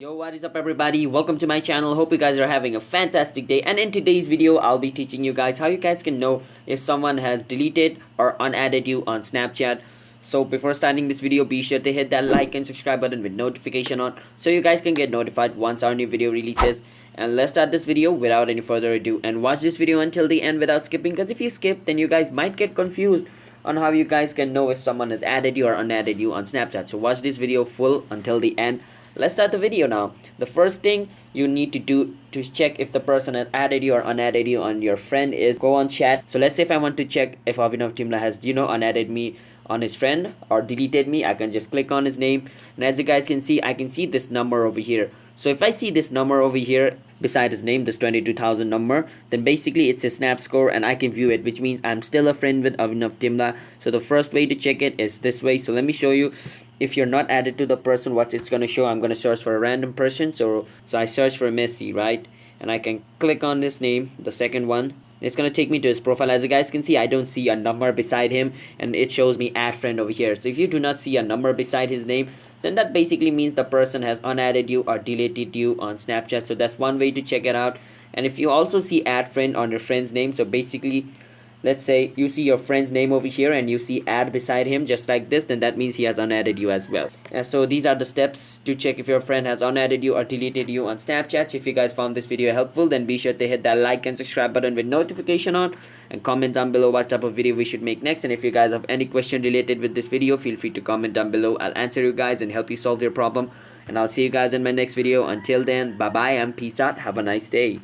Yo, what is up everybody? Welcome to my channel. Hope you guys are having a fantastic day, and in today's video I'll be teaching you guys how you guys can know if someone has deleted or unadded you on Snapchat. So before starting this video, be sure to hit that like and subscribe button with notification on so you guys can get notified once our new video releases. And let's start this video without any further ado, and watch this video until the end without skipping, because if you skip then you guys might get confused on how you guys can know if someone has added you or unadded you on Snapchat. So watch this video full until the end. Let's start the video now. The first thing you need to do to check if the person has added you or unadded you on your friend is go on chat. So let's say if I want to check if Avinav Timla has unadded me on his friend or deleted me, I can just click on his name, and as you guys can see, I can see this number over here. So if I see this number over here beside his name, this 22,000 number, then basically it's a snap score and I can view it, which means I'm still a friend with Avinav Timla. So the first way to check it is this way. So let me show you. If you're not added to the person, what it's going to show, I'm going to search for a random person. So I search for Messi, right? And I can click on this name, the second one. It's going to take me to his profile. As you guys can see, I don't see a number beside him, and it shows me add friend over here. So if you do not see a number beside his name, then that basically means the person has unadded you or deleted you on Snapchat. So that's one way to check it out. And if you also see add friend on your friend's name, so basically let's say you see your friend's name over here and you see add beside him just like this, then that means he has unadded you as well. So these are the steps to check if your friend has unadded you or deleted you on Snapchat. If you guys found this video helpful, then be sure to hit that like and subscribe button with notification on, and comment down below what type of video we should make next. And if you guys have any question related with this video, feel free to comment down below. I'll answer you guys and help you solve your problem, and I'll see you guys in my next video. Until then, bye bye and peace out. Have a nice day.